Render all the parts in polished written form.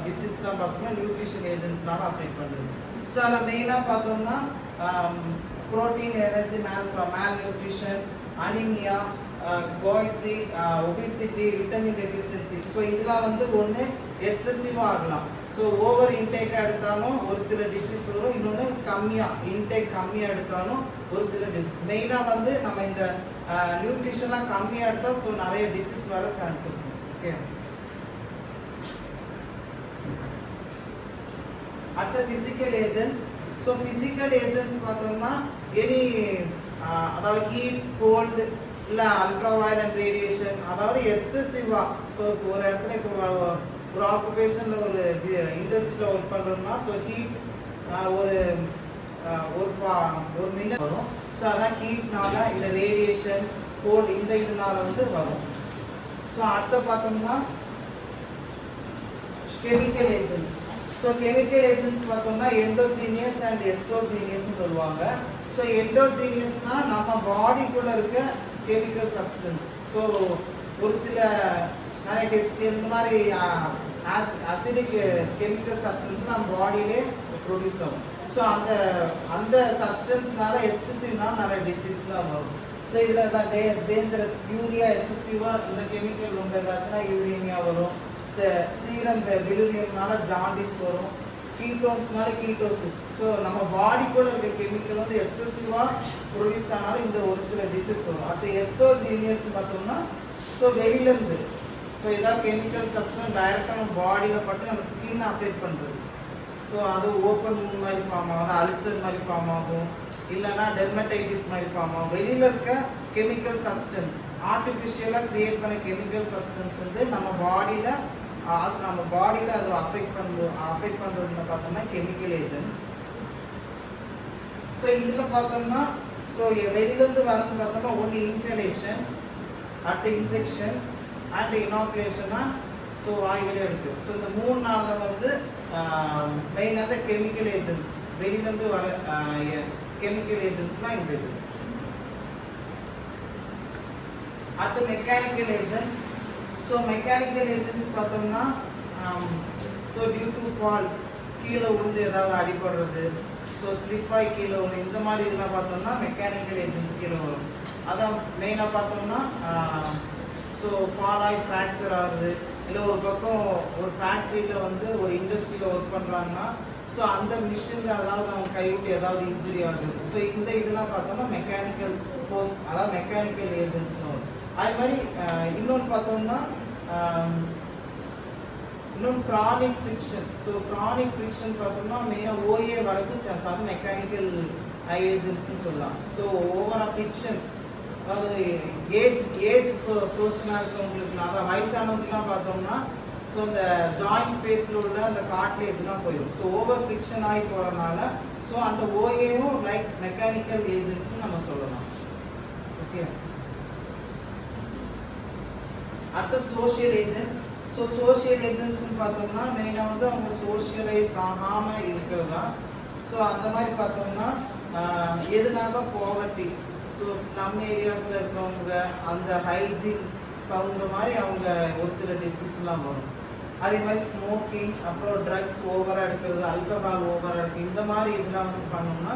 Disease தான் பார்த்தோம்னா nutrition ஏஜென்ட்ஸ்னால அஃபெக்ட் பண்ணுது. ஸோ அதில் மெயினாக பார்த்தோம்னா protein energy malnutrition, anaemia, goitre, obesity, vitamin deficiency. So இதெல்லாம் வந்து ஒன்று எக்ஸசிவாக ஆகலாம். ஸோ ஓவர் இன்டேக்காக எடுத்தாலும் ஒரு சில டிசீஸ் வரும், இன்னொன்று இன்டேக் கம்மியாக எடுத்தாலும் ஒரு சில டிசீஸ். மெயினாக வந்து நம்ம இந்த நியூட்ரிஷன்லாம் கம்மியாக எடுத்தால் ஸோ நிறைய டிசீஸ் வர சான்ஸ் இருக்கு. ஓகே, அடுத்த physical agents. So physical agents பார்த்தோம்னா எனி அதாவது ஹீட், கோல்டு, இல்லை அல்ட்ரா வயலண்ட் ரேடியேஷன், அதாவது எக்ஸசிவா. ஸோ ஒரு இடத்துல இப்போ ஒரு ஆக்குபேஷன்ல ஒரு இண்டஸ்ட்ரியில் ஒர்க் பண்ணுறோம்னா ஸோ ஹீட் ஒரு மினிட் வரும். ஸோ அதான் ஹீட்னால இந்த ரேடியேஷன், கோல்டு இந்த இதனால வந்து வரும். ஸோ அடுத்த பார்த்தோம்னா chemical agents. So chemical agents பார்த்தோம்னா எண்டோஜீனியஸ் அண்ட் எக்ஸோஜீனியஸ்னு சொல்லுவாங்க. ஸோ எண்டோஜீனியஸ்னா நம்ம பாடிக்குள்ள இருக்க கெமிக்கல் சப்ஸ்டன்ஸ். ஸோ ஒரு சில நிறைய HCl இந்த மாதிரி அசிடிக் கெமிக்கல் சப்ஸ்டன்ஸ் நம்ம பாடியிலே ப்ரொடியூஸ் ஆகும். ஸோ அந்த சப்ஸ்டன்ஸ்னால எக்ஸசிவ்னால நிறைய டிசீஸ்லாம் வரும். ஸோ இதில் தான் டேஞ்சரஸ் யூரியா எக்ஸசிவாக இந்த கெமிக்கல் உண்டு ஏதாச்சுன்னா யூரேனியா வரும். சீரம் பிலிரியம்னால ஜாண்டிஸ் வரும். கீட்டோன்ஸ்னால கீட்டோசிஸ். ஸோ நம்ம பாடிக்குள்ள இருக்க கெமிக்கல் வந்து எக்ஸசிவாக ப்ரொடியூஸ் ஆனாலும் இந்த ஒரு சில டிசீஸ் வரும். அடுத்து எக்ஸோஜீனியஸ் பார்த்தோம்னா ஸோ வெளியிலேருந்து ஸோ ஏதாவது கெமிக்கல் சப்ஸ்டன்ஸ் டைரெக்டாக நம்ம பாடியில் பட்டு நம்ம ஸ்கின்னை அஃபெக்ட் பண்ணுறது. ஸோ அது ஓப்பன் மாதிரி ஃபார்ம் ஆகும், அது அல்சர் மாதிரி ஃபார்ம் ஆகும், இல்லைன்னா டெர்மடைட்டிஸ் மாதிரி ஃபார்ம் ஆகும். வெளியில் இருக்க கெமிக்கல் சப்ஸ்டன்ஸ் ஆர்டிஃபிஷியலாக கிரியேட் பண்ண கெமிக்கல் சப்ஸ்டன்ஸ் வந்து நம்ம பாடியில் அது அஃபெக்ட் பண்ணுறதுன்னு பார்த்தோம்னா கெமிக்கல் ஏஜென்ட்ஸ். ஸோ இதில் பார்த்தோம்னா ஸோ வெளியிலேருந்து வரது பார்த்தோம்னா ஒன்று இன்ஹலேஷன், அடுத்த இன்ஜெக்ஷன் அண்ட் இனாகுலேஷனா ஸோ ஆய்வில் இருக்குது. ஸோ இந்த 3 நாள் தான் வந்து மெயினாக கெமிக்கல் ஏஜென்ட்ஸ் வெளியிலேருந்து வர கெமிக்கல் ஏஜென்ட்ஸ்லாம் இந்த இது. அடுத்த mechanical agents. So mechanical agents பார்த்தோம்னா ஸோ டியூ டு ஃபால் கீழே விழுந்து ஏதாவது அடிபடுறது, ஸோ ஸ்லிப்பாகி கீழே விழுந்து இந்த மாதிரி இதெல்லாம் பார்த்தோம்னா மெக்கானிக்கல் ஏஜென்ட்ஸ் கீழே வரும். அதான் மெயினாக பார்த்தோம்னா ஸோ ஃபால் ஆகி ஃப்ராக்சர் ஆகுது, இல்லை ஒரு பக்கம் ஒரு ஃபேக்ட்ரியில் வந்து ஒரு இண்டஸ்ட்ரியில் ஒர்க் பண்ணுறாங்கன்னா ஸோ அந்த மிஷினில் அதாவது அவங்க கைவிட்டு ஏதாவது இன்ஜுரி ஆகுது. ஸோ இந்த இதெல்லாம் பார்த்தோம்னா மெக்கானிக்கல் ஃபோர்ஸ், அதாவது மெக்கானிக்கல் ஏஜென்ட்ஸ்னு வரும். அது மாதிரி இன்னொன்று பார்த்தோம்னா இன்னொன்று chronic friction. So chronic friction பார்த்தோம்னா மெயினாக ஓஏ வரது அது மெக்கானிக்கல் ஏஜென்ட்ஸ்னு சொல்லலாம். ஸோ ஓவராக ஃப்ரிக்ஷன், அதாவது ஏஜ் பர்சனாக இருக்கவங்களுக்கு, அதாவது வயசானவங்களுக்குலாம் பார்த்தோம்னா ஸோ இந்த ஜாயிண்ட் ஸ்பேஸில் உள்ள அந்த கார்ட்லேஜ்லாம் போயிடும். ஸோ ஓவர் ஃப்ரிக்ஷன் ஆகி போகிறனால ஸோ அந்த ஓஏவும் லைக் மெக்கானிக்கல் ஏஜென்ட்ஸ்னு நம்ம சொல்லலாம். ஓகே, அடுத்த சோஷியல் ஏஜென்ட்ஸ். ஸோ சோஷியல் ஏஜென்ட்ஸ்ன்னு பார்த்தோம்னா மெயினாக வந்து அவங்க சோஷியலைஸ் ஆகாமல் இருக்கிறதா. ஸோ அந்த மாதிரி பார்த்தோம்னா எதுனால பாவர்ட்டி, ஸோ ஸ்லம் ஏரியாஸில் இருக்கிறவங்க அந்த ஹைஜீன் தகுந்த மாதிரி அவங்க ஒரு சில டிசீஸ்லாம் வரும். அதே மாதிரி ஸ்மோக்கிங், அப்புறம் ட்ரக்ஸ் ஓவராக எடுக்கிறது, ஆல்கஹால் ஓவராக எடுக்கிறது, இந்த மாதிரி இதெல்லாம் வந்து பண்ணோம்னா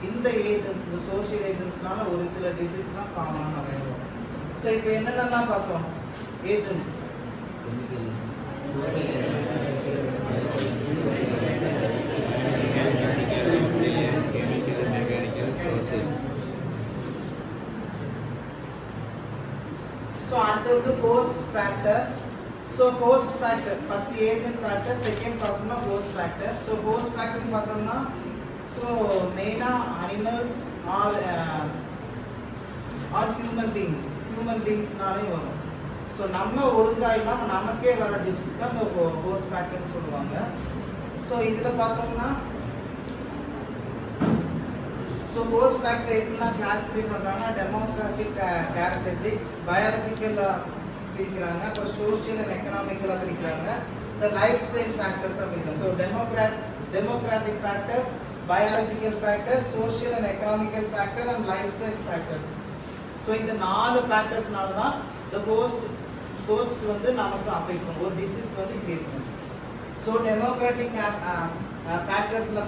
இந்த ஏஜென்ட்ஸ், இந்த சோஷியல் ஏஜென்ட்ஸ்னால ஒரு சில டிசீஸ்லாம் காமனாக நிறைய வரும். ஸோ இப்போ என்னென்னலாம் பார்த்தோம் ஏஜென்ட்ஸ். ஸோ அடுத்தது host factor. So host factor first agent factor, second பார்த்தோம்னா ஹோஸ்ட் ஃபேக்டர். ஸோ ஹோஸ்ட் ஃபேக்டர்னு பார்த்தோம்னா ஸோ மெயினாக அனிமல்ஸ் ஆர் ஹியூமன் பீயிங்ஸ்னாலே வரும். ஸோ நம்ம ஒழுங்காக இல்லாமல் நமக்கே வர டிசீஸ் தான் இந்த ஹோஸ்ட் ஃபேக்டர்னு சொல்லுவாங்க. ஸோ இதில் பார்த்தோம்னா ஸோ ஹோஸ்ட் ஃபேக்டர் எப்படிலாம் கிளாஸிஃபை பண்ணுறாங்கன்னா டெமோகிராஃபிக் கேரக்டரிஸ்டிக்ஸ், பயாலஜிக்கலாக பிரிக்கிறாங்க, அப்புறம் சோஷியல் அண்ட் எக்கனாமிக்கலாக பிரிக்கிறாங்க, இந்த லைஃப் ஸ்டைல் ஃபேக்டர்ஸாக பிரிக்கிறாங்க. So demographic factor, biological factor, social and economical factor and life style factors. So இந்த 4 ஃபேக்டர்ஸ்னால தான் இந்த ஹோஸ்ட் வந்து நமக்கு அஃபெக்ட் பண்ணும், ஒரு டிசீஸ் வந்து கிரியேட் பண்ணும். So democratic ஃபேக்டர்ஸ்ல